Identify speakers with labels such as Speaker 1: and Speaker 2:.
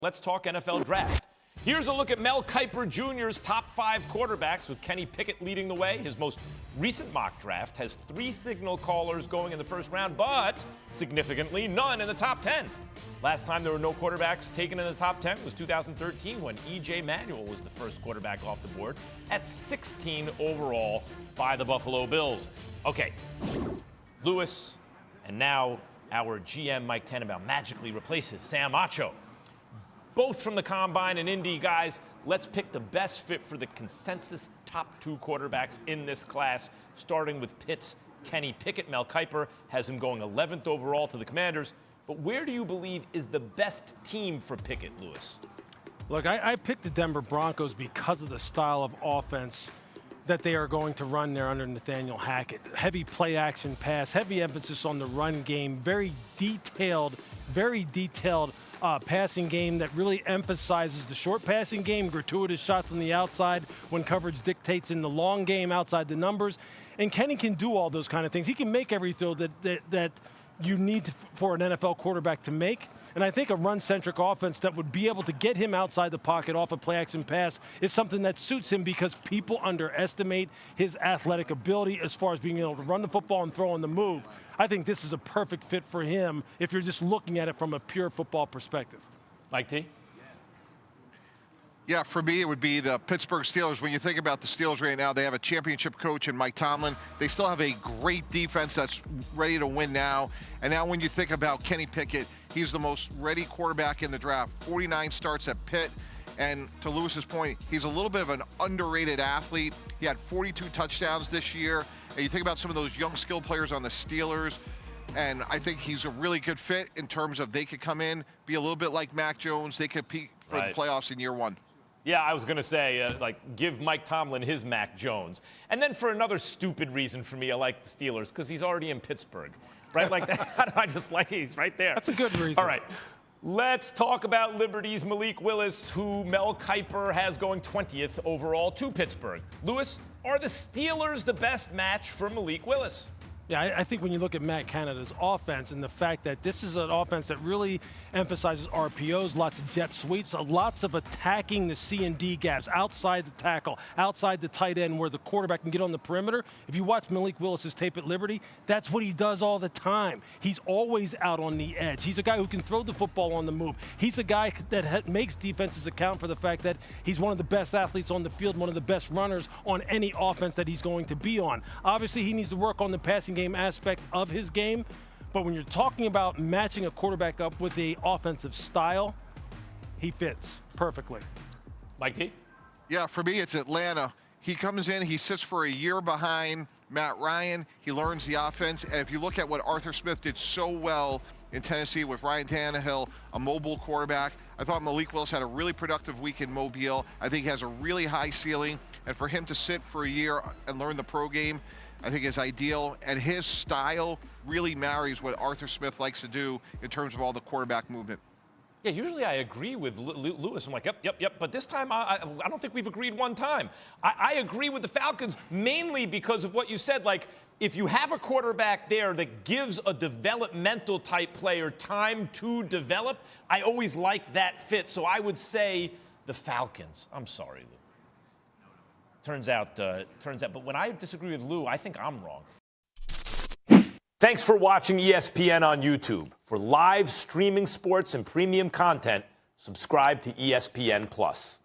Speaker 1: Let's talk NFL draft. Here's a look at Mel Kiper Jr.'s top 5 quarterbacks, with Kenny Pickett leading the way. His most recent mock draft has 3 signal callers going in the first round, but significantly none in the top 10. Last time there were no quarterbacks taken in the top 10 was 2013, when E.J. Manuel was the first quarterback off the board at 16 overall by the Buffalo Bills. Okay, Lewis, and now our GM Mike Tannenbaum magically replaces Sam Acho. Both from the Combine and Indy, guys. Let's pick the best fit for the consensus top 2 quarterbacks in this class, starting with Pitt's Kenny Pickett. Mel Kiper has him going 11th overall to the Commanders. But where do you believe is the best team for Pickett, Lewis?
Speaker 2: Look, I picked the Denver Broncos because of the style of offense that they are going to run there under Nathaniel Hackett. Heavy play action pass, heavy emphasis on the run game, very detailed passing game that really emphasizes the short passing game, gratuitous shots on the outside when coverage dictates in the long game outside the numbers. And Kenny can do all those kind of things. He can make every throw that you need for an NFL quarterback to make. And I think a run-centric offense that would be able to get him outside the pocket off a play-action pass is something that suits him, because people underestimate his athletic ability as far as being able to run the football and throw on the move. I think this is a perfect fit for him if you're just looking at it from a pure football perspective.
Speaker 1: Mike T?
Speaker 3: Yeah, for me, it would be the Pittsburgh Steelers. When you think about the Steelers right now, they have a championship coach in Mike Tomlin. They still have a great defense that's ready to win now. And now when you think about Kenny Pickett, he's the most ready quarterback in the draft. 49 starts at Pitt. And to Lewis's point, he's a little bit of an underrated athlete. He had 42 touchdowns this year. And you think about some of those young skill players on the Steelers, and I think he's a really good fit in terms of they could come in, be a little bit like Mac Jones. They could compete for the playoffs in year 1.
Speaker 1: Yeah, I was going to say, give Mike Tomlin his Mac Jones. And then for another stupid reason for me, I like the Steelers, because he's already in Pittsburgh, right? Like that, I just like he's right there.
Speaker 2: That's a good reason.
Speaker 1: All right, let's talk about Liberty's Malik Willis, who Mel Kiper has going 20th overall to Pittsburgh. Lewis, are the Steelers the best match for Malik Willis?
Speaker 2: Yeah, I think when you look at Matt Canada's offense and the fact that this is an offense that really emphasizes RPOs, lots of jet sweeps, lots of attacking the C and D gaps outside the tackle, outside the tight end where the quarterback can get on the perimeter. If you watch Malik Willis's tape at Liberty, that's what he does all the time. He's always out on the edge. He's a guy who can throw the football on the move. He's a guy that makes defenses account for the fact that he's one of the best athletes on the field, one of the best runners on any offense that he's going to be on. Obviously, he needs to work on the passing game aspect of his game, but when you're talking about matching a quarterback up with the offensive style, he fits perfectly.
Speaker 1: Mike T?
Speaker 3: Yeah, for me, it's Atlanta. He comes in, he sits for a year behind Matt Ryan. He learns the offense, and if you look at what Arthur Smith did so well in Tennessee with Ryan Tannehill, a mobile quarterback, I thought Malik Willis had a really productive week in Mobile. I think he has a really high ceiling, and for him to sit for a year and learn the pro game, I think is ideal, and his style really marries what Arthur Smith likes to do in terms of all the quarterback movement.
Speaker 1: Yeah, usually I agree with Lewis. I'm like, yep. But this time, I don't think we've agreed one time. I agree with the Falcons mainly because of what you said. Like, if you have a quarterback there that gives a developmental type player time to develop, I always like that fit. So I would say the Falcons. I'm sorry, Lou. Turns out, but when I disagree with Lou, I think I'm wrong. Thanks for watching ESPN on YouTube. For live streaming sports and premium content, subscribe to ESPN+.